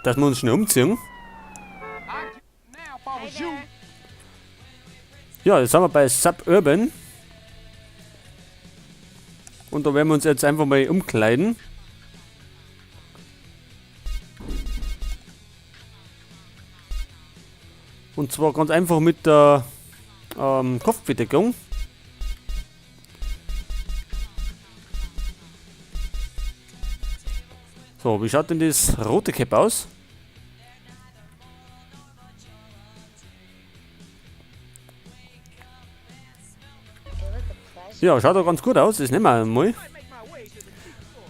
dass wir uns schnell umziehen. Ja, jetzt sind wir bei Suburban. Und da werden wir uns jetzt einfach mal umkleiden. Und zwar ganz einfach mit der Kopfbedeckung. So, wie schaut denn das rote Cap aus? Ja, schaut doch ganz gut aus, das nehmen wir einmal.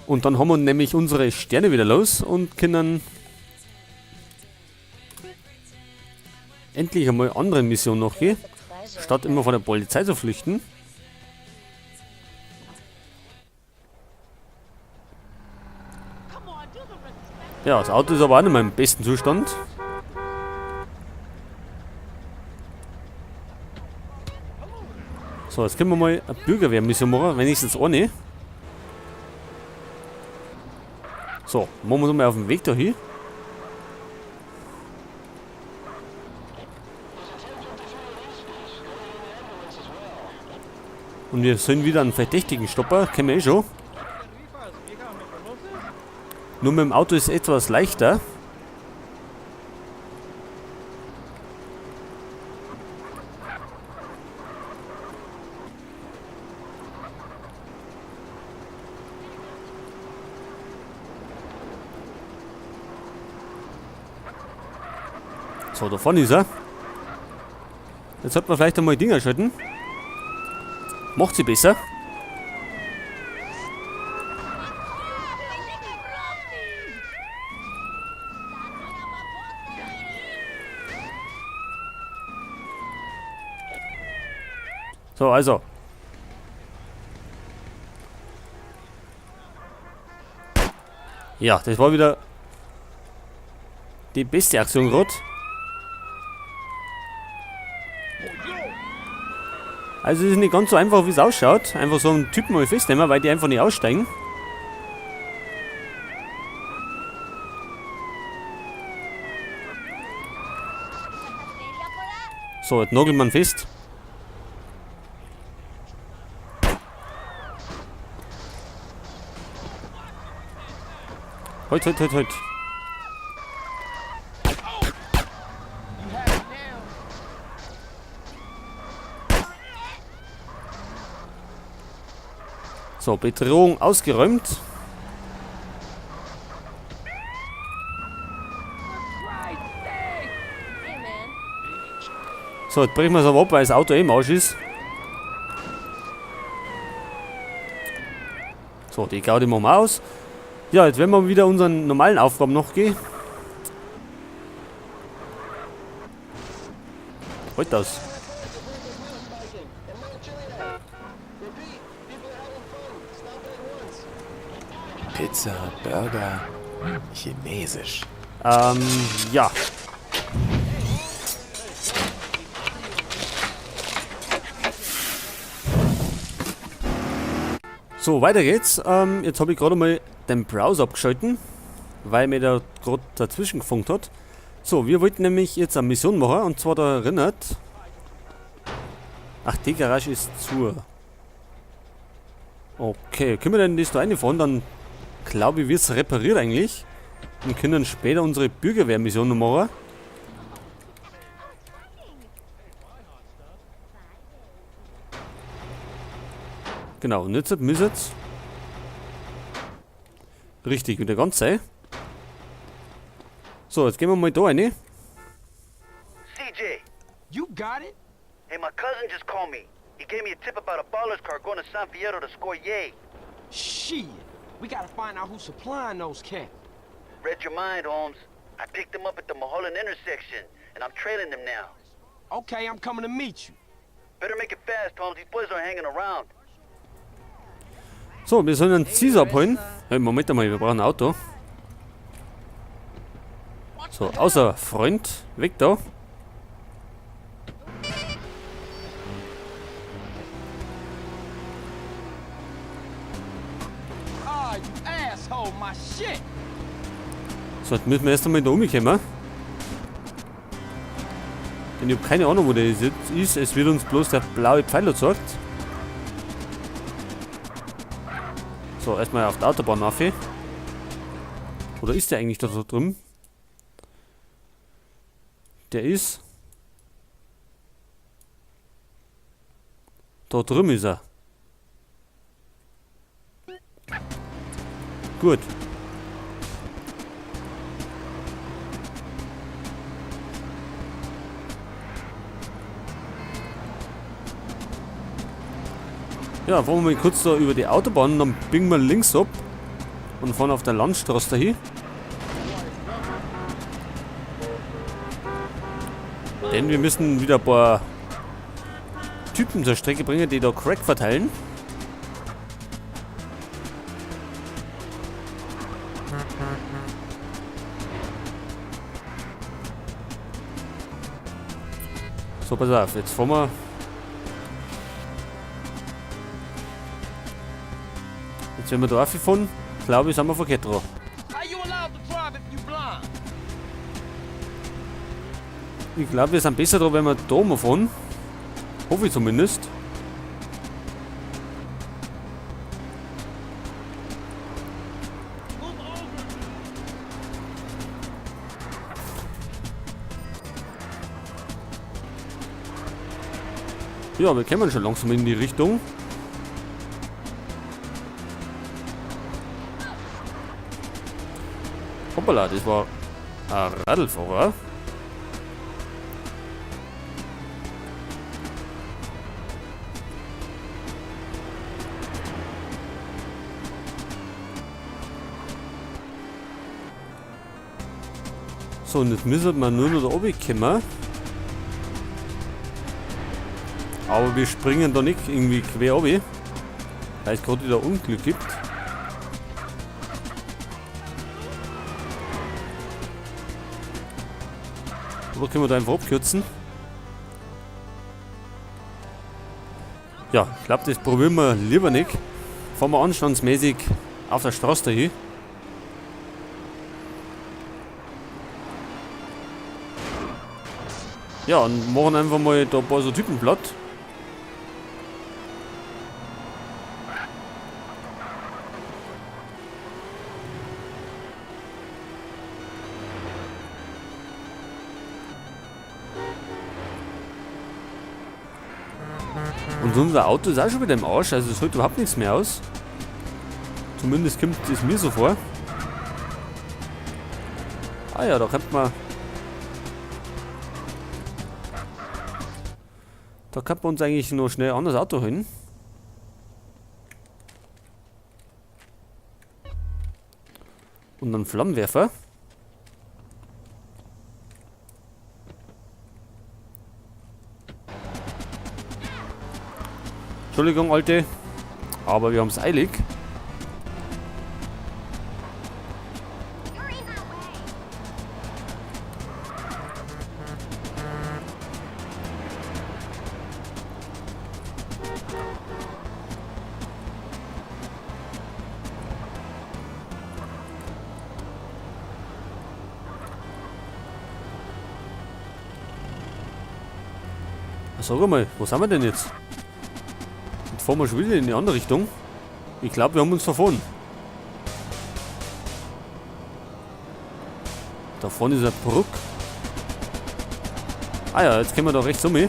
Und dann haben wir nämlich unsere Sterne wieder los und können endlich einmal anderen Missionen nachgehen, statt immer von der Polizei zu flüchten. Ja, das Auto ist aber auch nicht mehr im besten Zustand. So, jetzt können wir mal eine Bürgerwehrmission machen, wenigstens eine. So, machen wir uns mal auf den Weg dahin. Und wir sollen wieder einen verdächtigen Stopper, kennen wir eh schon. Nur mit dem Auto ist es etwas leichter. So, da vorne ist er. Jetzt sollten wir vielleicht einmal Dinger schalten. Macht sie besser. So, also. Ja, das war wieder die beste Aktion gerade. Also es ist nicht ganz so einfach, wie es ausschaut. Einfach so einen Typen mal festnehmen, weil die einfach nicht aussteigen. So, jetzt nagelt man fest. Halt. So, Bedrohung ausgeräumt. So, jetzt brechen wir es aber ab, weil das Auto im Arsch ist. So, die Gaudi machen wir aus. Ja, jetzt werden wir wieder unseren normalen Aufgaben noch gehen. Halt das. Pizza, Burger, chinesisch. Ja. So, weiter geht's. Jetzt habe ich gerade mal den Browser abgeschalten, weil mir der gerade dazwischen gefunkt hat. So, wir wollten nämlich jetzt eine Mission machen, und zwar da erinnert. Ach, die Garage ist zu. Okay, können wir denn das da reinfahren? Dann glaube ich, wird es repariert eigentlich. Und können später unsere Bürgerwehrmission noch machen. Genau, und jetzt müsste es richtig wieder ganz sein. So, jetzt gehen wir mal da rein. CJ, You got it? hey, my cousin just called me. He gave me a tip about a baller's car going to San Fierro to score yay. Shit. We gotta find out who's supplying those cats. Read your mind, Holmes. I picked them up at the Mulholland intersection, and I'm trailing them now. Okay, I'm coming to meet you. Better make it fast, Holmes. These boys aren't hanging around. So, wir sollen einen Caesar abholen. Hey, Moment einmal, wir brauchen ein Auto. So, außer Freund, weg da. Ah, you asshole, my shit. So, jetzt müssen wir erst einmal da umkommen. Denn ich habe keine Ahnung, wo der ist. Es wird uns bloß der blaue Pfeil gezeigt. So, erstmal auf der Autobahn rauf. Oder ist der eigentlich da drüben? Der ist... Da drüben ist er. Gut. Ja, fahren wir mal kurz da über die Autobahn, dann biegen wir links ab und fahren auf der Landstraße dahin. Denn wir müssen wieder ein paar Typen zur Strecke bringen, die da Crack verteilen. So, pass auf, jetzt fahren wir. Jetzt, wenn wir da rauffahren, glaube ich, sind wir verkehrt dran. How you allowed to drive if you blind? Ich glaube, wir sind besser dran, wenn wir da mal fahren. Hoffe ich zumindest. Ja, wir kommen schon langsam in die Richtung. Hoppala, das war ein Radlfahrer. So, und jetzt müssen wir nur noch da oben kommen. Aber wir springen da nicht irgendwie quer runter, weil es gerade wieder Unglück gibt. Oder können wir da einfach abkürzen? Ja, ich glaube, das probieren wir lieber nicht. Fahren wir anstandsmäßig auf der Straße dahin. Ja, und machen einfach mal da ein paar so Typen platt. Und unser Auto ist auch schon wieder im Arsch, also es hält überhaupt nichts mehr aus. Zumindest kommt es mir so vor. Ah ja, da könnte man... Da könnte man uns eigentlich noch schnell ein anderes Auto holen. Und einen Flammenwerfer. Entschuldigung, Alte, aber wir haben es eilig. Sag mal, wo sind wir denn jetzt? Jetzt fahren wir schon wieder in die andere Richtung. Ich glaube, wir haben uns verfahren. Da vorne ist ein Bruck. Ah ja, jetzt können wir da rechts um. Look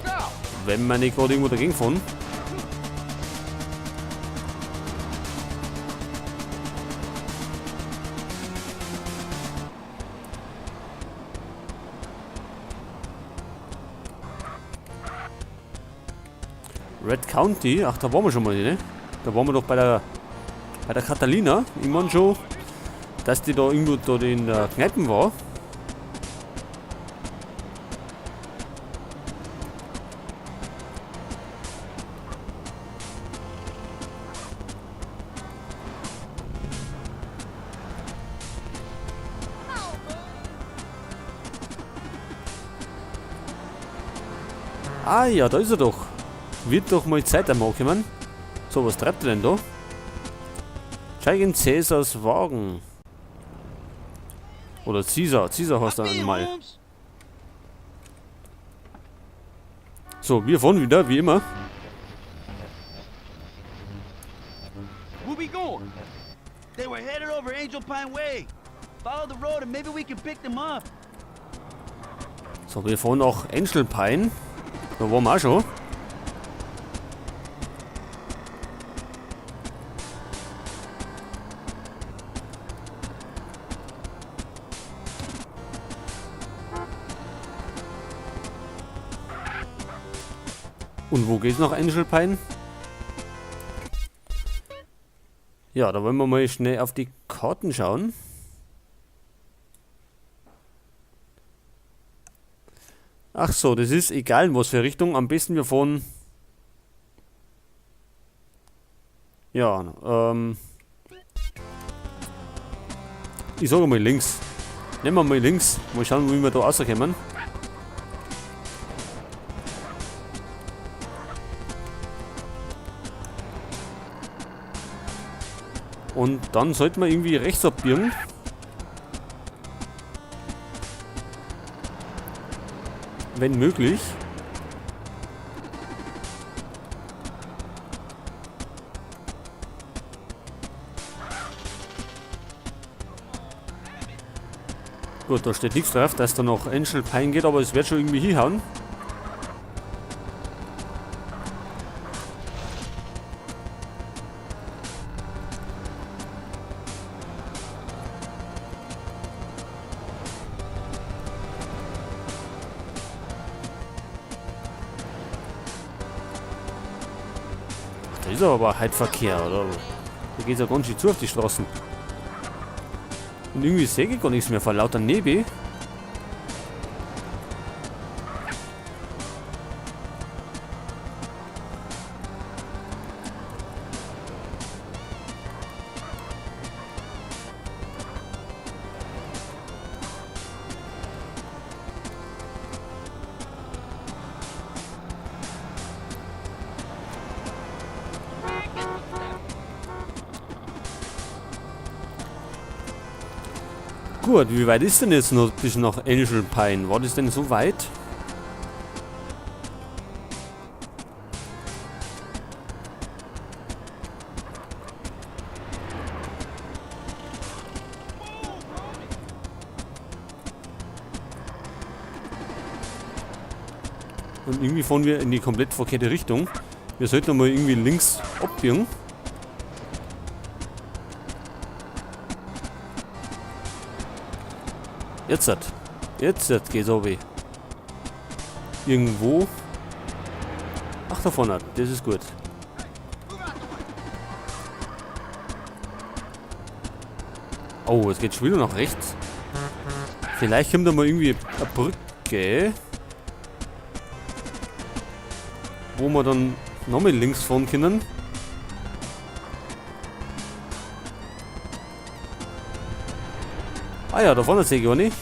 out! Wenn wir nicht gerade irgendwo dagegen fahren. Red County, ach, da waren wir schon mal, ne? Da waren wir doch bei der Catalina. Ich meine schon, dass die da irgendwo da in der Kneipen war. Ah ja, da ist er doch. Wird doch mal Zeit einmal kommen. So, was treibt er denn da? Steig in Cäsars Wagen. Oder Caesar heißt er einmal. So, wir fahren wieder, wie immer. Where we going? They were headed over Angel Pine Way. Follow the road and maybe we can pick them up. So, wir fahren auch Angel Pine. Da waren wir auch schon. Und wo geht's nach Angel Pine? Ja, da wollen wir mal schnell auf die Karten schauen. Ach so, das ist egal in was für Richtung. Am besten wir fahren... Ja, ich sage mal links. Nehmen wir mal links. Mal schauen, wie wir da rauskommen. Und dann sollten wir irgendwie rechts abbiegen. Wenn möglich. Gut, da steht nichts drauf, dass da noch Angel Pine geht, aber es wird schon irgendwie hinhauen. Da ist aber halt Verkehr, oder? Da geht es ja ganz schön zu auf die Straßen. Und irgendwie sehe ich gar nichts mehr vor lauter Nebel. Gut, wie weit ist denn jetzt noch bis nach Angel Pine? War das denn so weit? Und irgendwie fahren wir in die komplett verkehrte Richtung. Wir sollten mal irgendwie links abbiegen. Jetzt geht's obi. Irgendwo. Ach, da vorne. Das ist gut. Oh, es geht schon wieder nach rechts. Vielleicht kommt da mal irgendwie eine Brücke. Wo wir dann nochmal links fahren können. Ah ja, da vorne sehe ich auch nicht.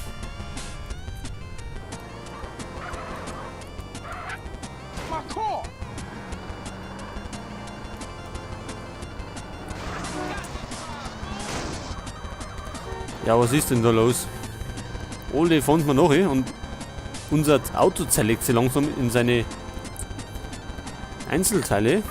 Ja, was ist denn da los? Ole fahren wir noch hin und unser Auto zerlegt sich langsam in seine Einzelteile.